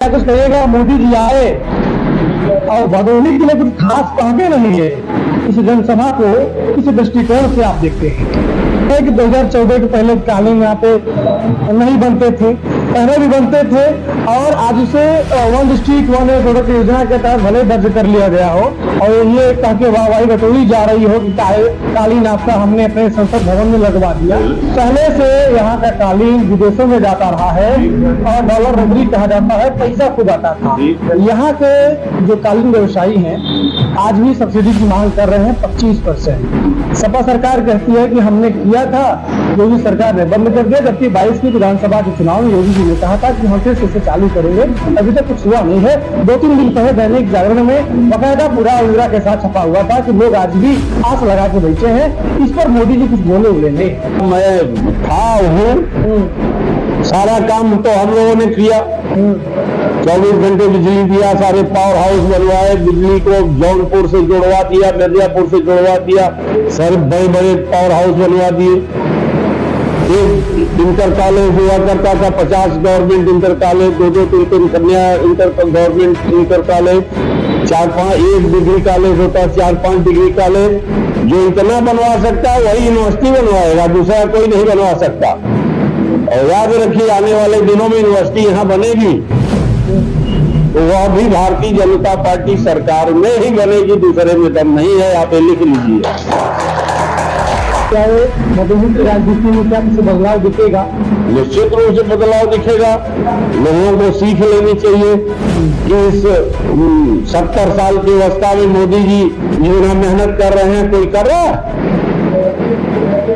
कुछ कहिएगा, मोदी जी आए और भदोही के लिए कुछ खास कहते नहीं है। इस जनसभा को किस दृष्टिकोण से आप देखते हैं? 2014 के पहले कालीन यहाँ पे नहीं बनते थे, पहले भी बनते थे और आज उसे वन डिस्ट्रिक्ट वन प्रोडक्ट योजना के तहत भले दर्ज कर लिया गया हो और ये कह के वाहवाही बटोरी जा रही हो कि कालीन आपका हमने अपने संसद भवन में लगवा दिया। पहले से यहाँ का कालीन विदेशों में जाता रहा है और डॉलर रबड़ी कहा जाता है, पैसा खूब आता था। यहाँ के जो कालीन व्यवसायी हैं आज भी सब्सिडी की मांग कर रहे हैं 25%। सपा सरकार कहती है कि हमने किया था, योगी सरकार ने बंद कर दिया, जबकि 22 की विधानसभा के चुनाव में योगी जी ने कहा था कि हम फिर से चालू करेंगे। अभी तक कुछ हुआ नहीं है। 2-3 दिन पहले दैनिक जागरण में बकायदा पूरा उजरा के साथ छपा हुआ था कि लोग आज भी आस लगा के बैठे हैं। इस पर मोदी जी कुछ बोले हुए नहीं। मैं था हूँ, सारा काम तो हम लोगों ने किया। 24 घंटे बिजली दिया, सारे पावर हाउस बनवाए, बिजली को जौनपुर से जुड़वा दिया, मिर्जापुर से जुड़वा दिया, सारे बड़े बड़े पावर हाउस बनवा दिए। एक इंटर कॉलेज हुआ करता था, 50 गवर्नमेंट इंटर कॉलेज, 2-2, 3-3 कन्या गवर्नमेंट इंटर कॉलेज, 4-5 एक डिग्री कॉलेज होता, 4-5 डिग्री कॉलेज। जो इतना बनवा सकता है वही यूनिवर्सिटी बनवाएगा, दूसरा कोई नहीं बनवा सकता। और याद रखिए, आने वाले दिनों में यूनिवर्सिटी यहाँ बनेगी तो वह भी भारतीय जनता पार्टी सरकार में ही बनेगी, दूसरे में दम नहीं है। आप लिख लीजिए। क्या भदोही की राजनीति में क्या कुछ बदलाव दिखेगा? निश्चित रूप से बदलाव दिखेगा। लोगों को सीख लेनी चाहिए कि इस 70 साल की अवस्था में मोदी जी जितना मेहनत कर रहे हैं, कोई कर रहा है?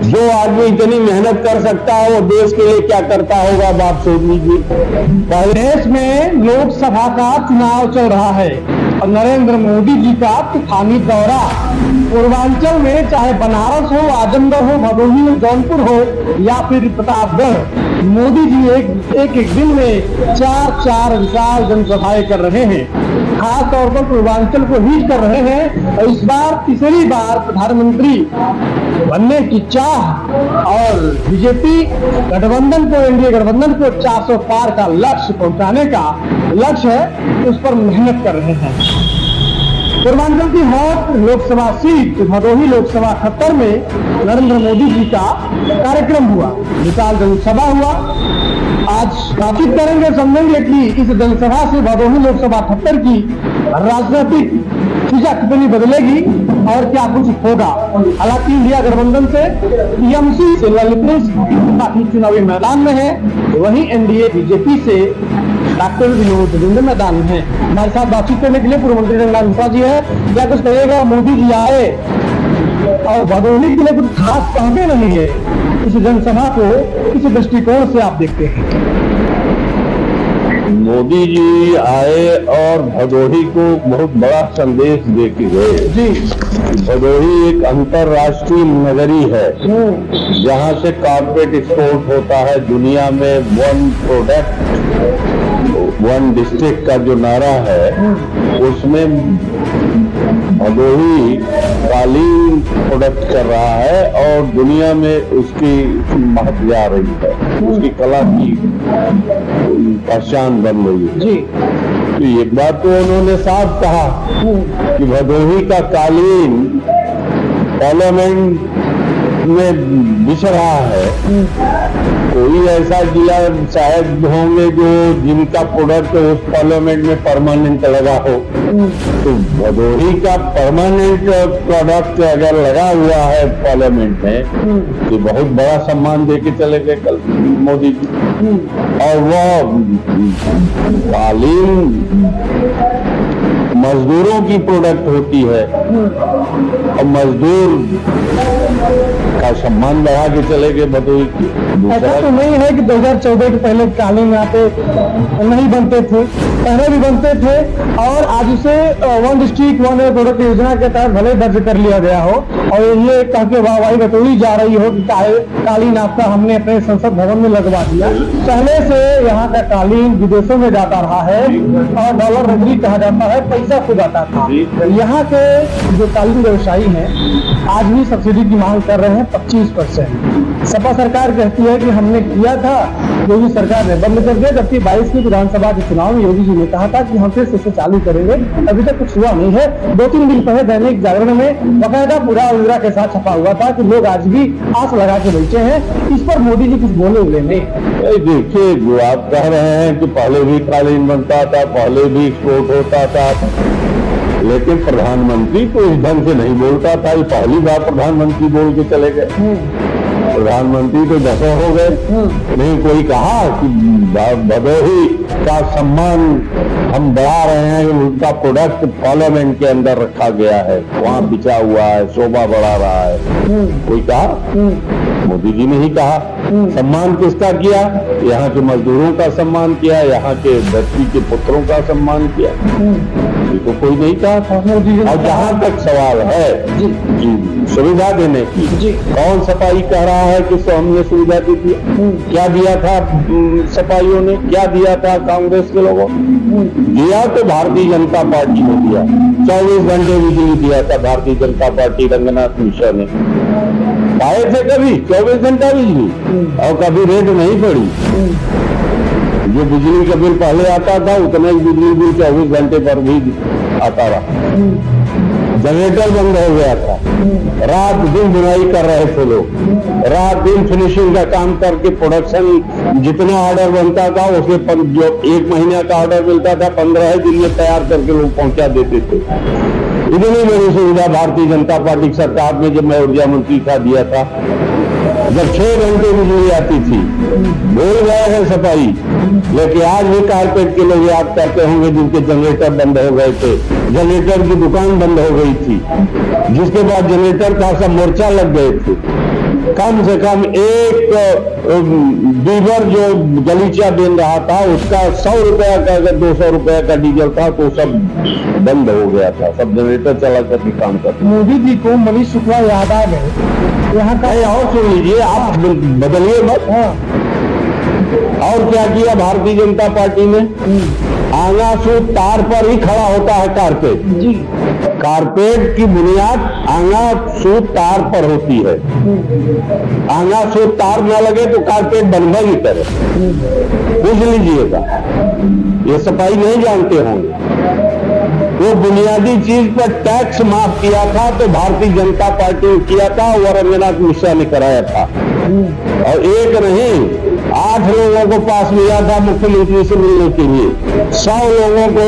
जो आदमी इतनी मेहनत कर सकता है वो देश के लिए क्या करता होगा, आप सोच लीजिए। देश में लोकसभा का चुनाव चल रहा है और नरेंद्र मोदी जी का तूफानी दौरा पूर्वांचल में, चाहे बनारस हो, आजमगढ़ हो, भदोही हो, जौनपुर हो या फिर प्रतापगढ़, मोदी जी एक दिन में 4 विशाल जनसभाएं कर रहे हैं। खास तौर पर पूर्वांचल को हिट कर रहे हैं और इस बार तीसरी बार प्रधानमंत्री बनने की चाह और बीजेपी गठबंधन को, एनडीए गठबंधन को 400 पार का लक्ष्य पहुंचाने का लक्ष्य है, उस पर मेहनत कर रहे हैं। पूर्वांचल की हॉट लोकसभा सीट भदोही लोकसभा 78 में नरेंद्र मोदी जी का कार्यक्रम हुआ, विशाल जनसभा हुआ। आज बातचीत करेंगे, समझेंगे कि इस जनसभा से भदोही लोकसभा 78 की राजनीतिक फिजा कितनी बदलेगी और क्या कुछ होगा। हालांकि इंडिया गठबंधन से टीएमसी से ललित काफी चुनावी मैदान में है, वहीं एनडीए बीजेपी से डॉक्टर विनोद बिंद मैदान में है। हमारे साथ बातचीत करने के लिए पूर्व मंत्री रंगनाथ मिश्रा जी है। क्या कुछ कहिएगा, मोदी जी आए और भदोही के लिए कुछ खास कहते नहीं है। इस जनसभा को किस दृष्टिकोण से आप देखते हैं? मोदी जी आए और भदोही को बहुत बड़ा संदेश दे के गए जी। भदोही एक अंतर्राष्ट्रीय नगरी है जहां से कारपेट एक्सपोर्ट होता है दुनिया में। वन प्रोडक्ट वन डिस्ट्रिक्ट का जो नारा है उसमें भदोही कालीन प्रोडक्ट कर रहा है और दुनिया में उसकी महक जा रही है, उसकी कला की पहचान बन रही है जी। तो एक बात तो उन्होंने साफ कहा कि भदोही का कालीन पार्लियामेंट में बिछ रहा है। कोई ऐसा जिला शायद होंगे जो जिनका प्रोडक्ट उस पार्लियामेंट में परमानेंट लगा हो, तो भदोही का परमानेंट प्रोडक्ट अगर लगा हुआ है पार्लियामेंट में तो बहुत बड़ा सम्मान दे के चले गए कल मोदी जी। और वह कालीन मजदूरों की प्रोडक्ट होती है और मजदूर का सम्मान बढ़ा के चले गए भदोही की। ऐसा तो नहीं है कि 2014 के पहले कालीन यहाँ पे नहीं बनते थे, पहले भी बनते थे और आज उसे वन डिस्ट्रिक्ट वन प्रोडक्ट योजना के तहत भले दर्ज कर लिया गया हो और ये कह के वाहवाही बटोरी जा रही हो कि कालीन आपका हमने अपने संसद भवन में लगवा दिया। पहले से यहाँ का कालीन विदेशों में जाता रहा है और डॉलर रबड़ी कहा जाता है, पैसा हमेशा खूब आता था। यहाँ के जो कालीन व्यवसायी हैं आज भी सब्सिडी की मांग कर रहे हैं 25%। सपा सरकार कहती है कि हमने किया था, योगी सरकार ने बंद कर दिया, जबकि 22 की विधानसभा के चुनाव में योगी जी ने कहा था कि हम फिर से इसे चालू करेंगे। अभी तक कुछ हुआ नहीं है। 2-3 दिन पहले दैनिक जागरण में बाकायदा पूरा उजरा के साथ छपा हुआ था कि लोग आज भी आस लगा के बैठे हैं। इस पर मोदी जी कुछ बोले हुए नहीं। देखिए, जो आप कह रहे हैं कि पहले भी कालीन बनता था, पहले भी एक्सपोर्ट होता था, लेकिन प्रधानमंत्री तो इस ढंग से नहीं बोलता था। ये पहली बार प्रधानमंत्री बोल के चले गए। प्रधानमंत्री तो 10 हो गए। नहीं कोई कहा कि भदोही का सम्मान हम बढ़ा रहे हैं, उनका प्रोडक्ट पार्लियामेंट के अंदर रखा गया है, वहाँ बिछा हुआ है, शोभा बढ़ा रहा है, कोई कहा? मोदी जी ने ही कहा। सम्मान किसका किया? यहाँ के मजदूरों का सम्मान किया, यहाँ के धरती के पुत्रों का सम्मान किया। ये तो कोई नहीं कहा था। और जहाँ तक सवाल है जी सुविधा देने की, कौन सफाई कह रहा है कि हमने सुविधा दी थी? क्या दिया था सफाइयों ने? क्या दिया था कांग्रेस के लोगों? दिया तो भारतीय जनता पार्टी ने दिया। 24 घंटे बिजली दिया था भारतीय जनता पार्टी, रंगनाथ मिश्रा ने। आए थे कभी 24 घंटा बिजली, और कभी रेट नहीं पड़ी। जो बिजली का बिल पहले आता था उतना ही बिजली बिल 24 घंटे पर भी आता रहा। जनरेटर बंद हो गया था, रात दिन बुनाई कर रहे थे लोग, रात दिन फिनिशिंग का काम करके प्रोडक्शन जितना ऑर्डर बनता था उसके जो 1 महीने का ऑर्डर मिलता था 15 दिन में तैयार करके लोग पहुंचा देते थे। इतनी बड़ी सुविधा भारतीय जनता पार्टी की सरकार में जब मैं ऊर्जा मंत्री था दिया था। जब 6 घंटे बिजली आती थी, भूल गए हैं सफाई, लेकिन आज भी कारपेट के लोग याद करते होंगे जिनके जनरेटर बंद हो गए थे, जनरेटर की दुकान बंद हो गई थी, जिसके बाद जनरेटर का सब मोर्चा लग गए थे। कम से कम एक बीवर जो गलीचा बेच रहा था उसका 100 रुपया का, अगर 200 रुपया का डीजल था तो सब बंद हो गया था, सब जनरेटर चला करके काम करते। मोदी जी को मनीष शुक्ला याद आ गए। यहाँ का और सुन लीजिए, आप बदलिए मत। और क्या किया भारतीय जनता पार्टी ने? आंगासूत तार पर ही खड़ा होता है कारपेट जी। कारपेट की बुनियाद आंगासूत तार पर होती है। आंगासूत तार न लगे तो कारपेट बनवा ही करे। पूछ लीजिएगा, ये सफाई नहीं जानते होंगे। वो बुनियादी चीज पर टैक्स माफ किया था तो भारतीय जनता पार्टी ने किया था, और रंगनाथ मिश्रा ने कराया था। और एक नहीं 8 लोगों को पास मिला था मुख्यमंत्री से मिलने के लिए। 100 लोगों को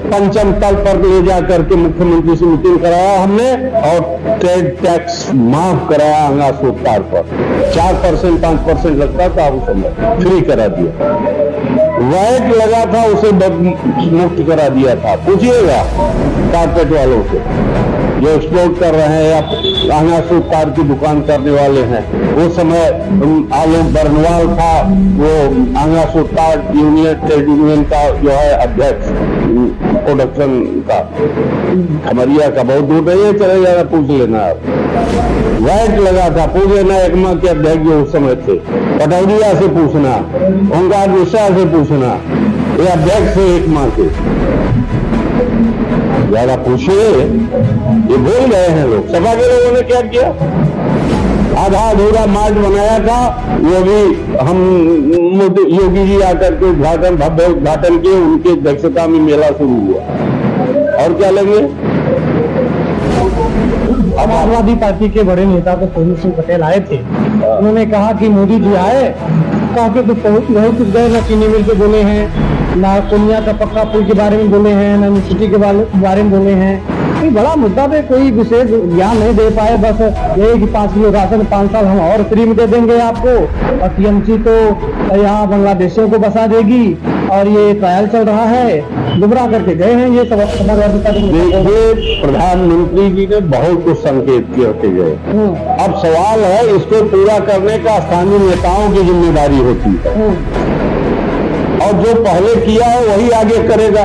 पंचम तल पर ले जाकर के मुख्यमंत्री से मीटिंग कराया हमने, और ट्रेड टैक्स माफ कराया आंगासूत तार पर। 4% 5% लगता था, उस समय फ्री करा दिया। वैट लगा था उसे मुक्त करा दिया था। पूछिएगा कारपेट वालों से जो एक्सपोर्ट कर रहे हैं या आंगासूत तार की दुकान करने वाले हैं। उस समय आलोक बरनवाल था, वो आंगासूत तार यूनियन, ट्रेड यूनियन का जो है अध्यक्ष प्रोडक्शन का, खमरिया का, बहुत दूर नहीं है, चले जाना पूछ लेना आप। वैट लगा था, पूछ लेना एकमा के अध्यक्ष जो उस समय थे, पटौदिया से पूछना, ओंकार मिश्रा से पूछना, ये अध्यक्ष है एकमा के, ज्यादा पूछिए। ये भूल गए हैं लोग। सपा के लोगों ने क्या किया? आधा अधूरा मार्च बनाया था, वो भी हम योगी जी आकर के उद्घाटन, भव्य उद्घाटन किए, उनकी अध्यक्षता में मेला शुरू हुआ। और क्या लगे? समाजवादी पार्टी के बड़े नेता तो सोनू सिंह पटेल आए थे। उन्होंने कहा कि मोदी जी आए, कहा कि तो बहुत कुछ गए, न चीनी मिल के बोले हैं, ना कोनिया का पक्का पुल के बारे में बोले हैं, ना सिटी के बारे में बोले हैं। कोई बड़ा मुद्दा पे कोई विशेष ज्ञान नहीं दे पाए। बस यही कि 5 किलो राशन 5 साल हम और फ्री में दे देंगे आपको, और टीएमसी तो यहाँ बांग्लादेशियों को बसा देगी, और ये ट्रायल चल रहा है, गुमराह करके गए हैं ये सब समाजवादी पार्टी। देखिए, प्रधानमंत्री जी ने बहुत कुछ संकेत करके गए। अब सवाल है, इसको पूरा करने का स्थानीय नेताओं की जिम्मेदारी होती है, और जो पहले किया है वही आगे करेगा।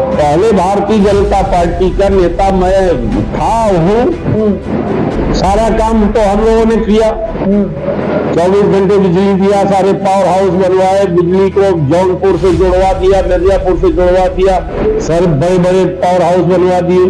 पहले भारतीय जनता पार्टी का नेता मैं था हूँ, सारा काम तो हम लोगों ने किया। 24 घंटे बिजली दिया, सारे पावर हाउस बनवाए, बिजली को जौनपुर से जुड़वा दिया, मिर्जापुर से जुड़वा दिया, सारे बड़े बड़े पावर हाउस बनवा दिए।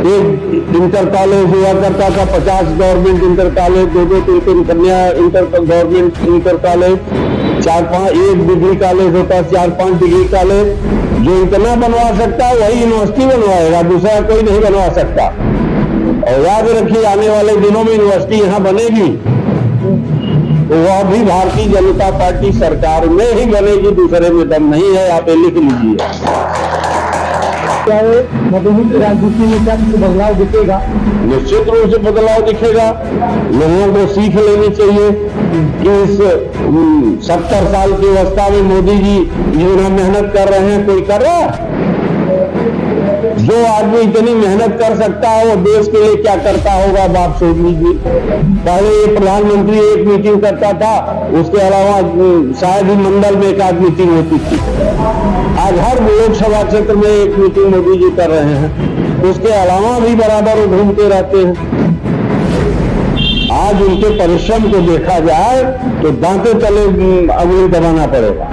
एक इंटर कॉलेज हुआ करता था, 50 गवर्नमेंट इंटर कॉलेज, 2-2, 3-3 कन्या इंटर गवर्नमेंट इंटर कॉलेज, 4-5 एक डिग्री कॉलेज होता, 4-5 डिग्री कॉलेज। जो इतना बनवा सकता है वही यूनिवर्सिटी बनवाएगा, दूसरा कोई नहीं बनवा सकता। और याद रखिए, आने वाले दिनों में यूनिवर्सिटी यहाँ बनेगी तो वह भी भारतीय जनता पार्टी सरकार में ही बनेगी, दूसरे में दम नहीं है। आप ये लिख लीजिए। क्या भदोही की राजनीति में क्या कुछ बदलाव दिखेगा? निश्चित रूप से बदलाव दिखेगा। लोगों को सीख लेनी चाहिए कि इस 70 साल की अवस्था में मोदी जी जितना मेहनत कर रहे हैं, कोई कर रहा है? जो आदमी इतनी मेहनत कर सकता है वो देश के लिए क्या करता होगा, बात सोच लीजिए। पहले ये प्रधानमंत्री एक मीटिंग करता था, उसके अलावा शायद ही मंडल में एक आध मीटिंग होती थी। आज हर लोकसभा क्षेत्र में एक मीटिंग मोदी जी कर रहे हैं, उसके अलावा भी बराबर वो घूमते रहते हैं। आज उनके परिश्रम को देखा जाए तो दांते तले अंगुली दबाना पड़ेगा,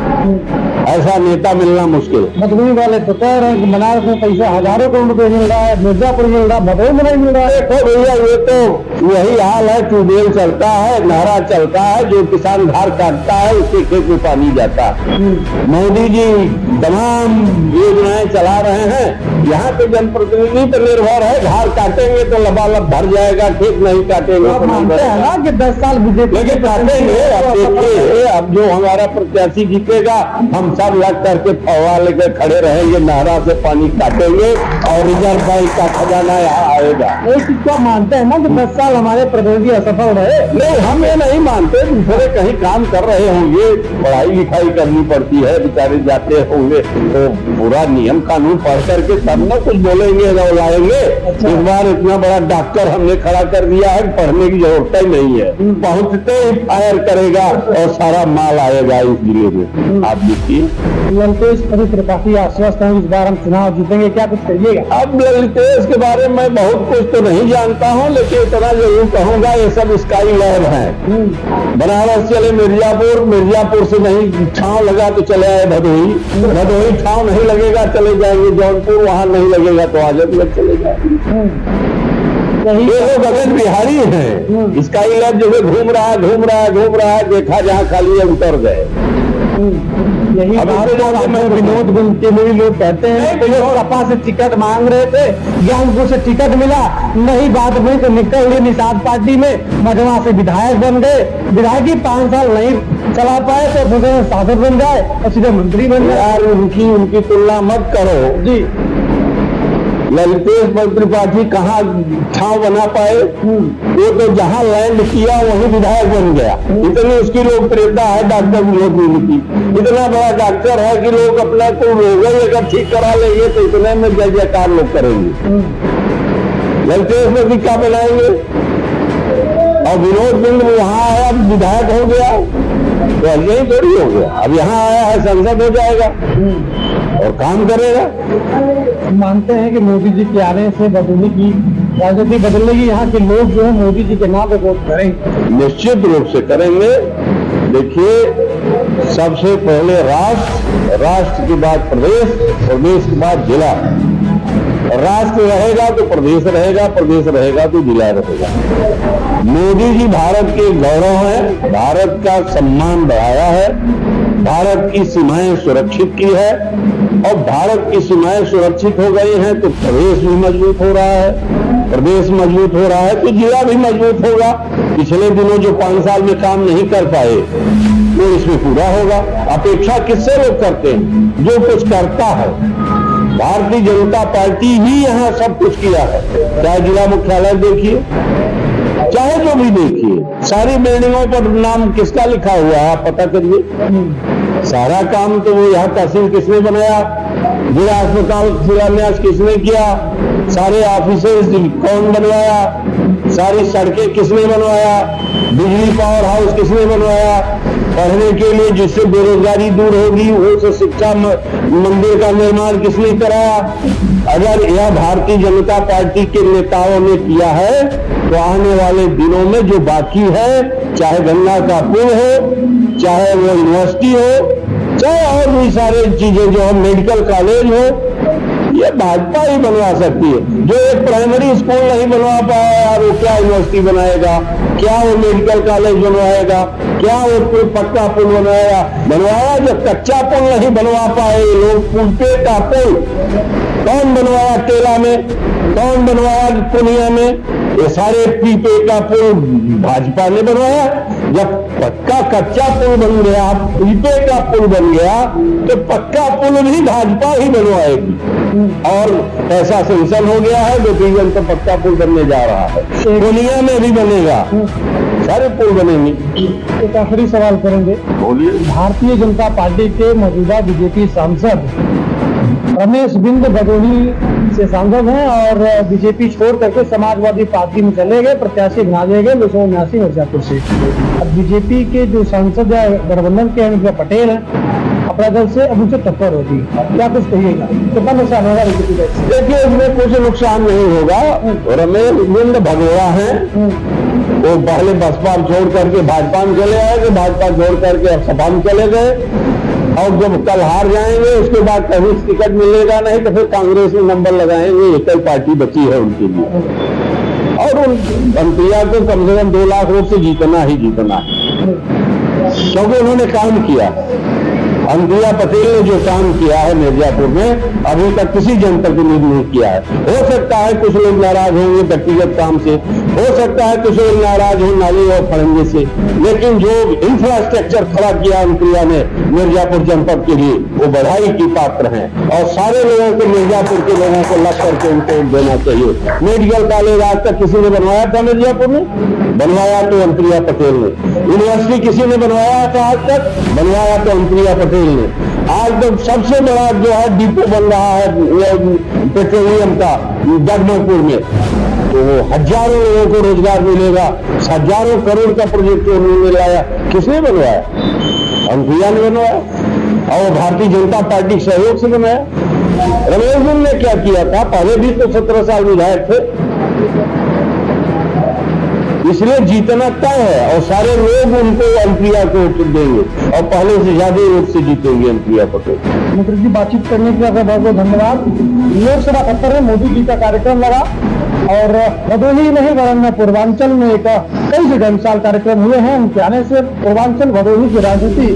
ऐसा नेता मिलना मुश्किल। भदोही वाले तो कह रहे हैं कि बनारस में पैसा हजारों करोड़ रुपए मिल रहा है, मिर्जापुर मिल रहा है, भदोही में नहीं मिल रहा है। देखो भैया, ये तो यही हाल है। ट्यूबवेल चलता है, नारा चलता है, जो किसान धार काटता है उसके खेत में पानी जाता है। मोदी जी तमाम योजनाएं चला रहे हैं, यहाँ पे जनप्रतिनिधि पर निर्भर है। धार काटेंगे तो लबालब भर जाएगा, खेत नहीं काटेंगे तो मानते हैं ना कि 10 साल बीजेपी लेकिन काटेंगे। अब देखिए, अब जो हमारा प्रत्याशी जीतेगा, हम सब लग करके फवा लेकर खड़े रहेंगे, नारा से पानी काटेंगे और रिजर्व बैंक का खजाना यहाँ आएगा। एक चीज को मानते हैं ना कि 10 साल हमारे प्रतिनिधि असफल रहे? नहीं, हम ये नहीं मानते। दूसरे कहीं काम कर रहे होंगे, पढ़ाई लिखाई करनी पड़ती है, बेचारे जाते होंगे तो पूरा नियम कानून पढ़ करके तब न कुछ बोलेंगे, लाएंगे। इस बार इतना बड़ा डॉक्टर हमने खड़ा कर दिया है, पढ़ने की जरूरत ही नहीं है, पहुंचते ही फायर करेगा और सारा माल आएगा इस जिले में। आप देखिए, ललितेश पवित्र काफी आश्वस्त हैं, इस बार हम चुनाव जीतेंगे, क्या कुछ करिएगा? अब ललितेश के बारे में बहुत कुछ तो नहीं जानता हूँ, लेकिन इतना जरूर कहूंगा, ये सब स्काई लैब है। बनारस चले मिर्जापुर, मिर्जापुर से नहीं ठाव लगा तो चले आए भदोही, भदोही ठाव नहीं लगेगा चले जाएंगे जौनपुर, वहां नहीं लगेगा तो आजमगढ़ चले जाएंगे। ये लोग गगन बिहारी हैं। स्काई लैब जो है घूम रहा है, देखा जहाँ खाली है उतर गए। यही विनोद गुमटी में भी लोग कहते हैं कि लोग सपा से टिकट मांग रहे थे, ज्ञानपुर से टिकट मिला नहीं, बात हुई तो निकल गए निषाद पार्टी में, मझवा से विधायक बन गए। विधायक ही 5 साल नहीं चला पाए तो दूसरे सांसद बन जाए और सीधे मंत्री बन जाए। यार उनकी तुलना मत करो जी। ललितेश त्रिपाठी कहाँ ठाव बना पाए? वो तो जहाँ लैंड किया वही विधायक बन गया। इतनी उसकी लोकप्रियता है डॉक्टर विनोद की। इतना बड़ा डॉक्टर है कि लोग अपना को रोग अगर ठीक करा लेंगे तो इतने में जय जयकार लोग करेंगे। ललितेश मोदी क्या बनाएंगे? और विनोद बिंद वहाँ आया, अब विधायक हो गया तो यही थोड़ी हो गया, अब यहाँ आया है सांसद हो जाएगा और काम करेगा। मानते हैं कि मोदी जी के आने से भदोही की राजनीति बदलेगी, यहाँ के लोग जो है मोदी जी के नाम पे वोट करेंगे? निश्चित रूप से करेंगे। देखिए, सबसे पहले राष्ट्र के बाद प्रदेश, प्रदेश के बाद जिला। राष्ट्र रहेगा तो प्रदेश रहेगा, प्रदेश रहेगा तो जिला रहेगा। मोदी जी भारत के गौरव है, भारत का सम्मान बढ़ाया है, भारत की सीमाएं सुरक्षित की है और भारत की सीमाएं सुरक्षित हो गई हैं तो प्रदेश भी मजबूत हो रहा है, प्रदेश मजबूत हो रहा है तो जिला भी मजबूत होगा। पिछले दिनों जो 5 साल में काम नहीं कर पाए वो इसमें पूरा होगा। अपेक्षा किससे लोग करते हैं? जो कुछ करता है। भारतीय जनता पार्टी ही यहाँ सब कुछ किया है, चाहे जिला मुख्यालय देखिए, चाहे जो भी देखिए, सारी बिल्डिंगों पर नाम किसका लिखा हुआ है आप पता करिए। सारा काम तो वो यहाँ तहसील किसने बनाया, जिला अस्पताल शिलान्यास किसने किया, सारे ऑफिसेज कौन बनवाया, सारी सड़कें किसने बनवाया, बिजली पावर हाउस किसने बनवाया, पढ़ने के लिए जिससे बेरोजगारी दूर होगी वो शिक्षा मंदिर का निर्माण किसने कराया। अगर यह भारतीय जनता पार्टी के नेताओं ने किया है तो आने वाले दिनों में जो बाकी है, चाहे गंगा का पुल हो, चाहे वो यूनिवर्सिटी हो, चाहे और भी सारे चीजें जो है, मेडिकल कॉलेज हो, ये भाजपा ही बनवा सकती है। जो एक प्राइमरी स्कूल नहीं बनवा पाया यार, वो क्या यूनिवर्सिटी बनाएगा, क्या वो मेडिकल कॉलेज बनवाएगा, क्या वो पक्का पुल बनवाया। जब कच्चा पुल नहीं बनवा पाए लोग, पुल पे का पुल कौन बनवाया, टेला में कौन बनवाया, पुनिया में, ये सारे पीपे का पुल भाजपा ने बनवाया। जब पक्का कच्चा पुल बन गया, पीपे का पुल बन गया, तो पक्का पुल भी भाजपा ही बनवाएगी। और ऐसा सेंसन हो गया है, 2-3 जन तो पक्का पुल बनने जा रहा है, पुनिया में भी बनेगा, सारे पुल बनेंगे। एक आखिरी सवाल करेंगे, बोलिए। भारतीय जनता पार्टी के मौजूदा बीजेपी सांसद रमेश बिंद भदोही से सांसद हैं और बीजेपी छोड़ करके समाजवादी पार्टी में चले गए, प्रत्याशी बना दिए गए 279 मिर्जापुर से। अब बीजेपी के जो सांसद है गठबंधन के हैं, पटेल हैं, अपना दल से अब उनसे टक्कर होगी, क्या कुछ कहिएगा, कितना नुकसान होगा बीजेपी का? देखिए, इसमें कुछ नुकसान नहीं होगा। रमेश बिंद भगोड़ा है, वो पहले बसपा छोड़ करके भाजपा में चले आए, तो भाजपा छोड़ करके अब सपा में चले गए, और जब कल हार जाएंगे उसके बाद कहीं टिकट मिलेगा नहीं तो फिर कांग्रेस में नंबर लगाएंगे। एक ही पार्टी बची है उनके लिए, और उन अनुप्रिया को कम से कम 2 लाख वोट से जीतना ही जीतना है, क्योंकि उन्होंने काम किया। अनुप्रिया पटेल ने जो काम किया है मिर्जापुर में, अभी तक किसी जनप्रतिनिधि नहीं किया है। हो सकता है कुछ लोग नाराज होंगे व्यक्तिगत काम से, हो सकता है कुछ लोग नाराज हो नाली और फड़ंगे से, लेकिन जो इंफ्रास्ट्रक्चर खड़ा किया अनुप्रिया ने मिर्जापुर जनपद के लिए, वो बधाई की पात्र हैं। और सारे लोगों को, मिर्जापुर के लोगों को लग करके उनको देना चाहिए। मेडिकल कॉलेज आज तक किसी ने बनवाया था मिर्जापुर में? बनवाया तो अनुप्रिया पटेल ने। यूनिवर्सिटी किसी ने बनवाया था आज तक? बनवाया तो अनुप्रिया पटेल ने। आज तो सबसे बड़ा जो है डिपो बन रहा है पेट्रोलियम का जगदलपुर में, तो हजारों लोगों को रोजगार मिलेगा। हजारों करोड़ का प्रोजेक्ट उन्होंने लाया, किसने बनवाया? अनुप्रिया ने बनवाया, और भारतीय जनता पार्टी के सहयोग से बनाया। रमेश बिंद ने क्या किया था? पहले भी तो 17 साल विधायक थे, इसलिए जीतना तय है, और सारे लोग उनको अनुप्रिया को वोट देंगे, और पहले से ज्यादा वोट से जीतेंगे अनुप्रिया पटेल। मंत्री जी, बातचीत करने के लिए बहुत बहुत धन्यवाद। लोकसभा 78 में मोदी जी का कार्यक्रम लगा, और भदोही नहीं वरन पूर्वांचल में कई जगह मिसाल कार्यक्रम हुए हैं। उनके आने से पूर्वांचल भदोही की राजनीति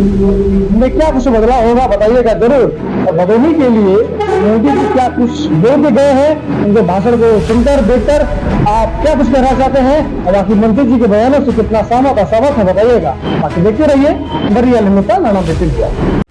में क्या कुछ बदलाव होगा, बताइएगा जरूर। और भदोही के लिए मोदी जी क्या कुछ बोल के गए हैं, उनके भाषण को सुनकर देखकर आप क्या कुछ कहना चाहते हैं, और बाकी मंत्री जी के बयानों से कितना सहमत है बताइएगा। बाकी देखते रहिए बरियाल में नाना बेटिल।